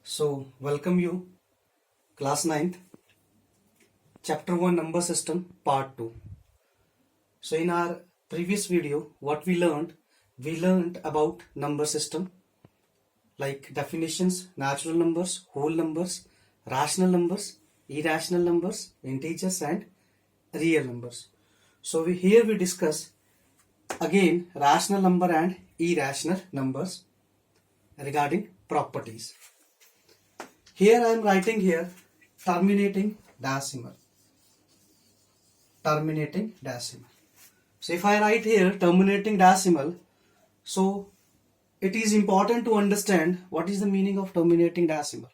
So, welcome you, class 9th, chapter 1 number system, part 2. So, in our previous video, what we learned about number system like definitions, natural numbers, whole numbers, rational numbers, irrational numbers, integers, and real numbers. So, here we discuss again rational number and irrational numbers regarding properties. Here I am writing here terminating decimal. Terminating decimal. So if I write here terminating decimal, so it is important to understand what is the meaning of terminating decimal.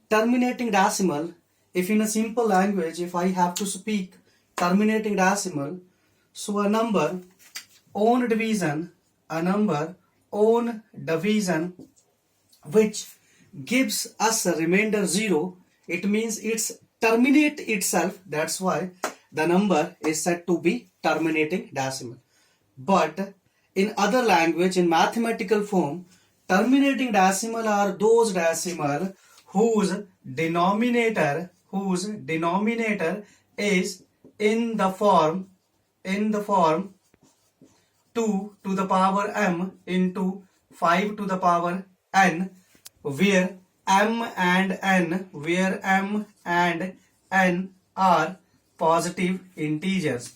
Terminating decimal, if in a simple language, if I have to speak terminating decimal, so a number own division which gives us a remainder 0, it means it's terminate itself. That's why the number is said to be terminating decimal. But in other language, in mathematical form, terminating decimal are those decimal whose denominator is in the form 2 to the power m into 5 to the power n, where m and n are positive integers.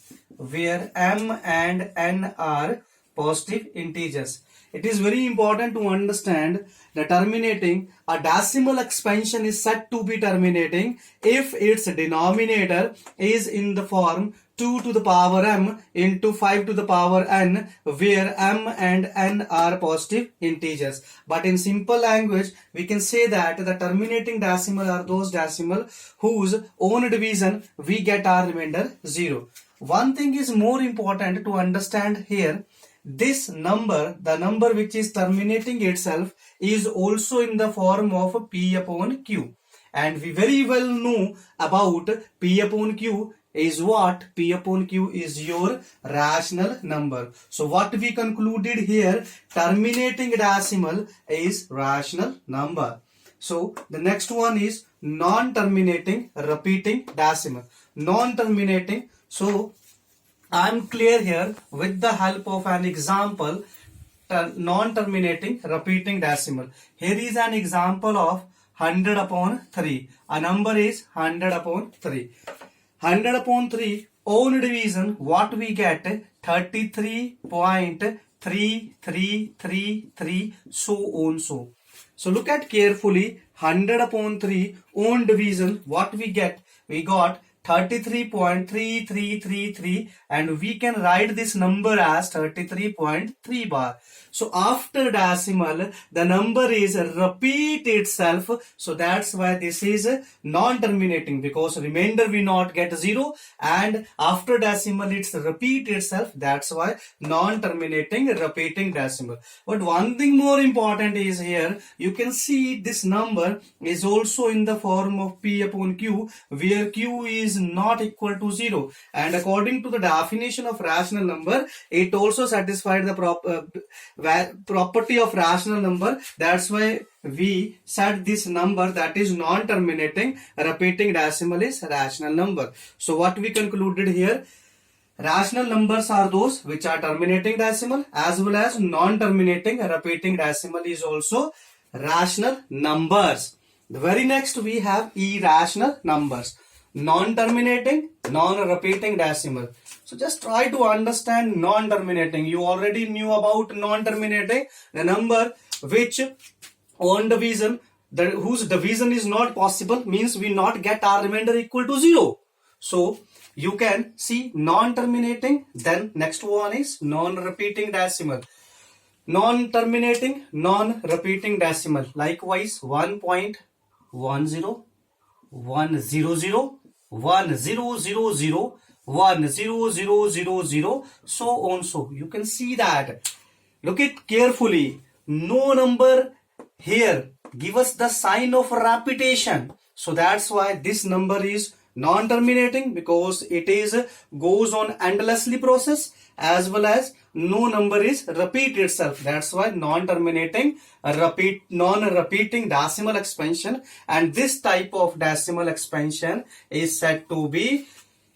It is very important to understand that terminating a decimal expansion is said to be terminating if its denominator is in the form 2 to the power m into 5 to the power n, where m and n are positive integers. But in simple language, we can say that the terminating decimal are those decimal whose own division we get our remainder 0. One thing is more important to understand here. This number, the number which is terminating itself, is also in the form of P upon Q. And we very well know about P upon Q is what? P upon Q is your rational number. So what we concluded here, terminating decimal is rational number. So the next one is non-terminating repeating decimal. Non-terminating, so I am clear here with the help of an example, non-terminating repeating decimal. Here is an example of 100 upon 3. A number is 100 upon 3. 100 upon 3, own division, what we get? 33.3333, so on so. So look at carefully, 100 upon 3, own division, what we get? We got 33.3333, and we can write this number as 33.3 bar. So after decimal, the number is repeat itself. So that's why this is non-terminating, because remainder we not get 0, and after decimal it's repeat itself. That's why non-terminating repeating decimal. But one thing more important is here, you can see this number is also in the form of P upon Q, where Q is not equal to 0, and according to the definition of rational number, it also satisfied the property of rational number. That's why we said this number, that is non-terminating repeating decimal, is rational number. So what we concluded here, rational numbers are those which are terminating decimal, as well as non-terminating repeating decimal is also rational numbers. The very next we have irrational numbers. Non-terminating, non-repeating decimal. So just try to understand non-terminating. You already knew about non-terminating, the number which on division, whose division is not possible, means we not get our remainder equal to 0. So you can see non-terminating, then next one is non-repeating decimal. Non-terminating, non-repeating decimal. Likewise 1.10, 100, 1000, 10000, so on so. You can see that. Look it carefully. No number here give us the sign of repetition. So that's why this number is Non-terminating because it is goes on endlessly process, as well as no number is repeat itself. That's why non-terminating, non-repeating decimal expansion, and this type of decimal expansion is said to be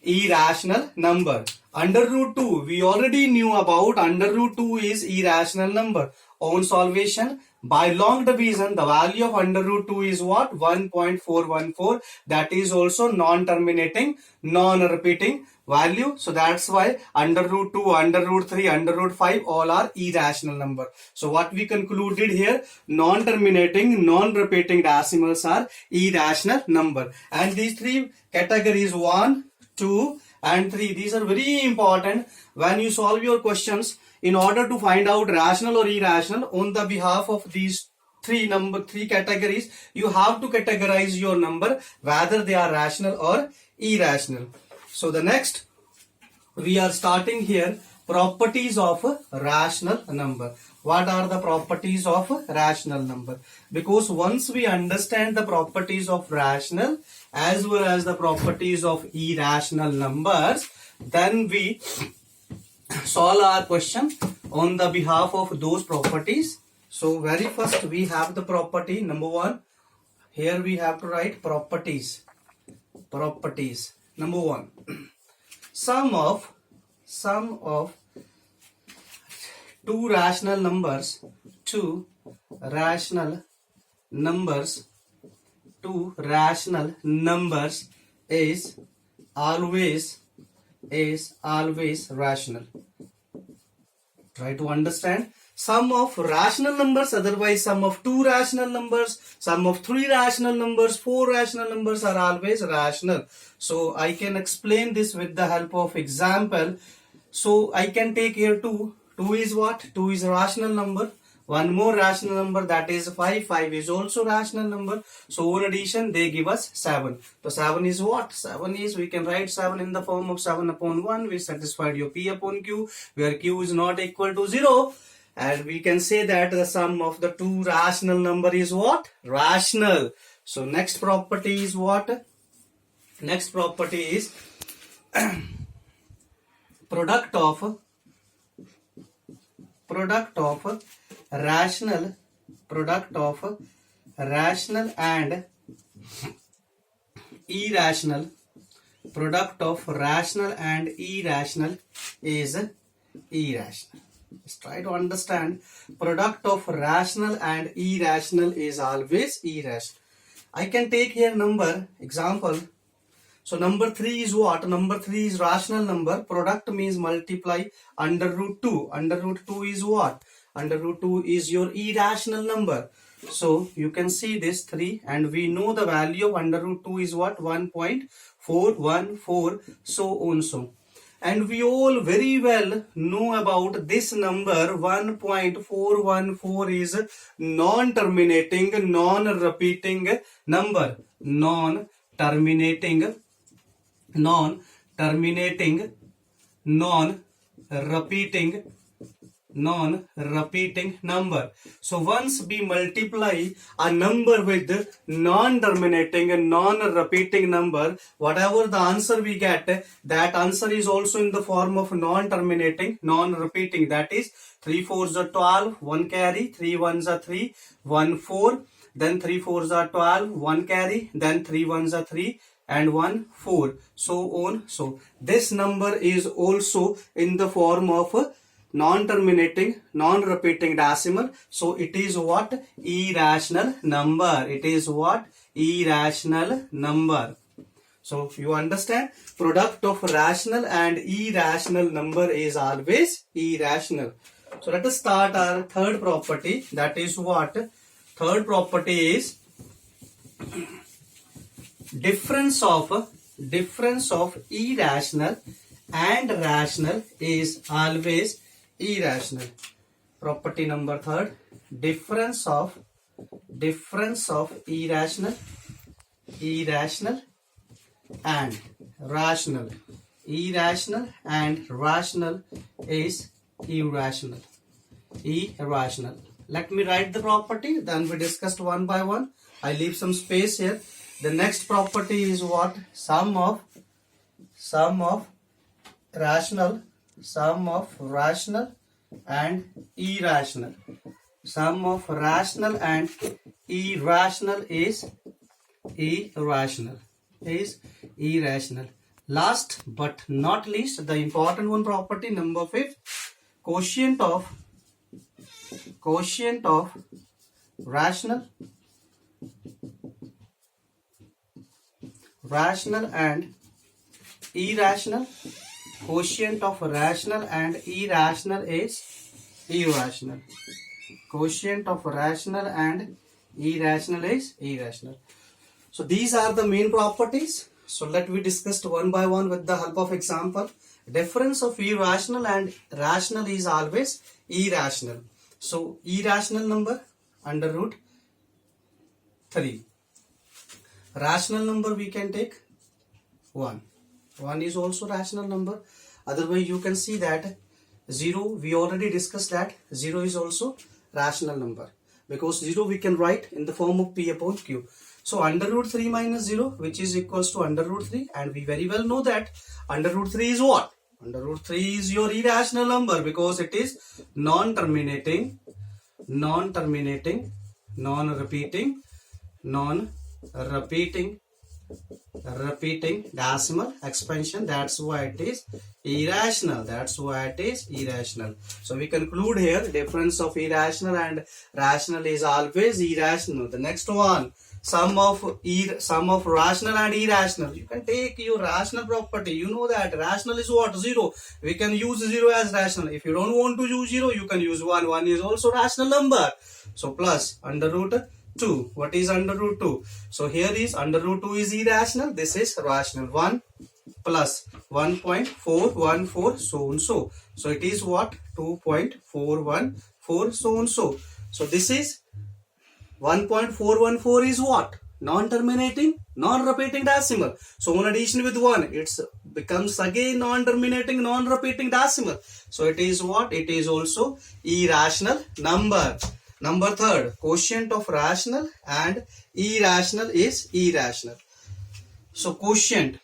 irrational number. Under root 2, we already knew about under root 2 is irrational number. On solvation, by long division, the value of under root 2 is what? 1.414. That is also non-terminating, non-repeating value. So that's why under root 2, under root 3, under root 5 all are irrational number. So what we concluded here, non-terminating, non-repeating decimals are irrational number. And these three categories, 1, 2 and 3, these are very important when you solve your questions. In order to find out rational or irrational on the behalf of these three categories, you have to categorize your number whether they are rational or irrational. So the next, we are starting here properties of a rational number. What are the properties of a rational number? Because once we understand the properties of rational as well as the properties of irrational numbers, then we solve our question on the behalf of those properties. So very first we have the property number 1. Here we have to write properties. Number 1. Sum of two rational numbers is always rational. Try to understand. Sum of rational numbers, otherwise sum of two rational numbers, sum of three rational numbers, four rational numbers are always rational. So I can explain this with the help of example. So I can take here 2. 2 is what? 2 is a rational number. One more rational number, that is 5. 5 is also rational number. So on addition they give us 7. So 7 is what? 7 is, we can write 7 in the form of 7 upon 1. We satisfied your P upon Q, where Q is not equal to 0. And we can say that the sum of the two rational number is what? Rational. So next property is what? Next property is product of rational and irrational. Product of rational and irrational is irrational. Let's try to understand. Product of rational and irrational is always irrational. I can take here number example. So number 3 is what? Number 3 is rational number. Product means multiply under root 2. Under root 2 is what? Under root 2 is your irrational number. So you can see this 3, and we know the value of under root 2 is what? 1.414, so on so. And we all very well know about this number. 1.414 is non-terminating, non-repeating number. Non-terminating, non-repeating number. So once we multiply a number with non-terminating and non-repeating number, whatever the answer we get, that answer is also in the form of non-terminating, non-repeating. That is 3 4s are 12, 1 carry, 3 1s are 3, 1 4, then 3 4s are 12, 1 carry, then 3 1s are 3 and 1 4, so on. So this number is also in the form of non-terminating, non-repeating decimal. So it is what? Irrational number. It is what? Irrational number. So you understand? Product of rational and irrational number is always irrational. So let us start our third property. That is what? Third property is difference of irrational and rational is always irrational. Property number third, difference of irrational and rational. Irrational and rational is irrational. Let me write the property, then we discussed one by one. I leave some space here. The next property is what? Sum of rational, sum of rational and irrational. Sum of rational and irrational is irrational. Last but not least, the important one property, number 5, quotient of rational and irrational. Quotient of rational and irrational is irrational. Quotient of rational and irrational is irrational. So these are the main properties. So let me discuss one by one with the help of example. Difference of irrational and rational is always irrational. So irrational number under root 3. Rational number we can take 1. 1 is also rational number. Otherwise you can see that 0, we already discussed that 0 is also rational number, because 0 we can write in the form of P upon Q. So under root 3 minus 0, which is equals to under root 3, and we very well know that under root 3 is what? Under root 3 is your irrational number, because it is non-terminating, non-repeating decimal expansion. That's why it is irrational. So we conclude here, difference of irrational and rational is always irrational. The next one, sum of rational and irrational. You can take your rational property. You know that rational is what? 0. We can use 0 as rational. If you don't want to use 0, you can use 1. 1 is also rational number. So plus under root 2. What is under root 2? So here is under root 2 is irrational. This is rational. 1 plus 1.414 so and so. So it is what? 2.414 so and so. So this is 1.414 is what? Non-terminating, non-repeating decimal. So on addition with 1, it becomes again non-terminating, non-repeating decimal. So it is what? It is also irrational number. Number 3, quotient of rational and irrational is irrational. So quotient,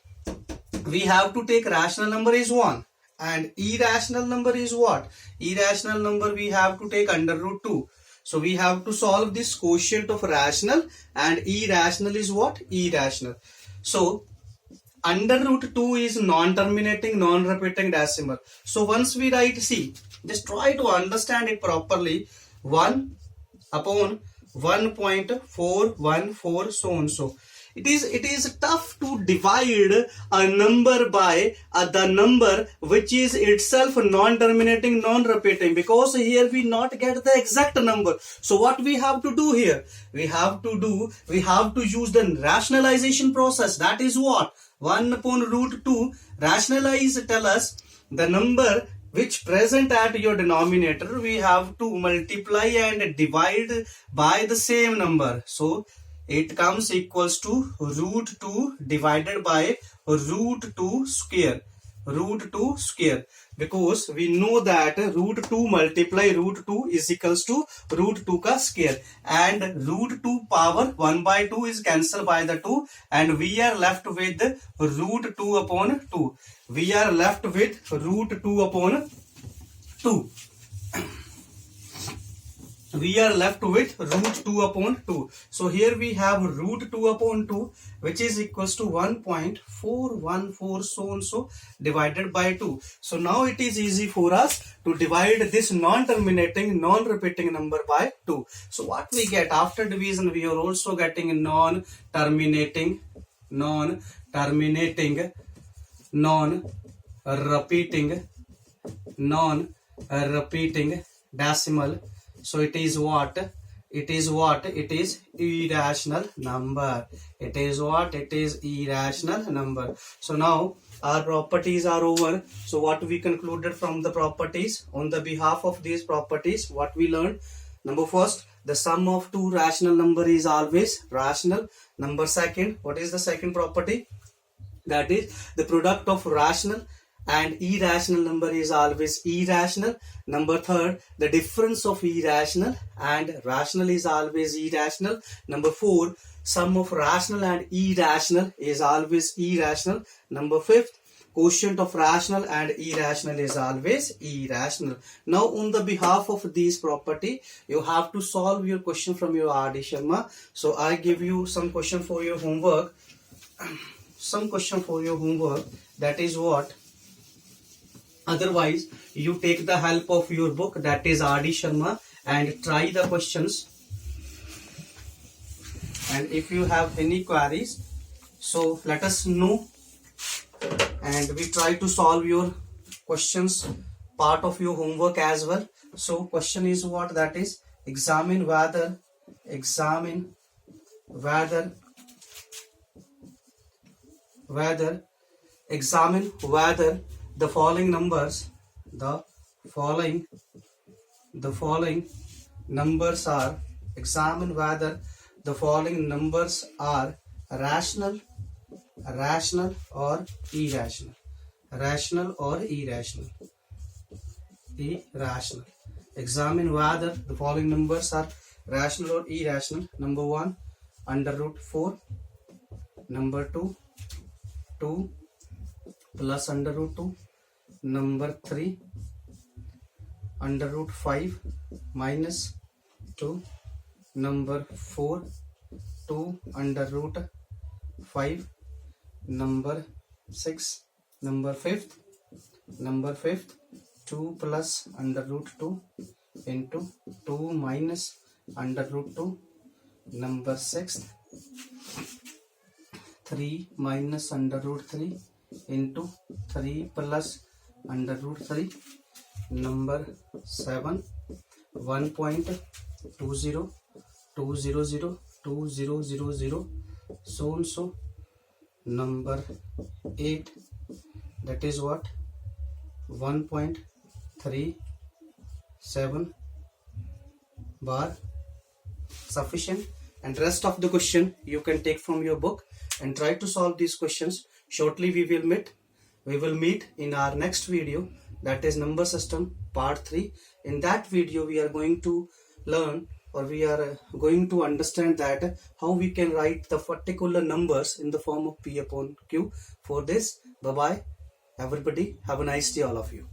we have to take rational number is 1 and irrational number is what? Irrational number we have to take under root 2. So we have to solve this quotient of rational and irrational is what? Irrational. So under root 2 is non-terminating, non-repeating decimal. So once we write, see, just try to understand it properly. 1 upon 1.414 so and so. It is tough to divide a number by the number which is itself non-terminating, non-repeating, because here we not get the exact number. So what we have to do here? We have to use the rationalization process. That is what? 1 upon root 2 rationalize, tell us the number which present at your denominator, we have to multiply and divide by the same number. So it comes equals to root 2 divided by root 2 square. Root 2 square. Because we know that root 2 multiply root 2 is equals to root 2 ka square. And root 2 power 1 by 2 is cancelled by the 2. And we are left with root 2 upon 2. We are left with root 2 upon 2. We are left with root 2 upon 2. So here we have root 2 upon 2, which is equals to 1.414 so and so divided by 2. So now it is easy for us to divide this non-terminating, non-repeating number by 2. So what we get after division, we are also getting non-terminating, non-repeating decimal. So it is what? It is irrational number. It is what? It is irrational number. So now our properties are over. So what we concluded from the properties, on the behalf of these properties, what we learned? Number first, the sum of two rational number is always rational. Number second, what is the second property? That is the product of rational and irrational number is always irrational. Number third, the difference of irrational and rational is always irrational. Number four, sum of rational and irrational is always irrational. Number fifth, quotient of rational and irrational is always irrational. Now on the behalf of these property, you have to solve your question from your R.D. Sharma. So I give you some question for your homework. Some question for your homework, that is what. Otherwise, you take the help of your book, that is R.D. Sharma, and try the questions. And if you have any queries, so let us know, and we try to solve your questions, part of your homework as well. So question is what, that is examine whether the following numbers are, examine whether the following numbers are rational or irrational. Examine whether the following numbers are rational or irrational. Number 1, under root 4. Number 2, 2 plus under root 2. Number 3, under root 5 minus 2. Number 4, 2 under root 5. Number 6, number 5th, 2 plus under root 2 into 2 minus under root 2. Number 6th, 3 minus under root 3 into 3 plus under root 3. Number 7, 1.20, 200, 2000, so and so. Number 8, that is what, 1.37 bar. Sufficient. And rest of the question you can take from your book and try to solve these questions. Shortly we will meet in our next video, that is number system part 3. In that video we are going to learn, or we are going to understand that how we can write the particular numbers in the form of P upon Q. For this, bye bye everybody, have a nice day all of you.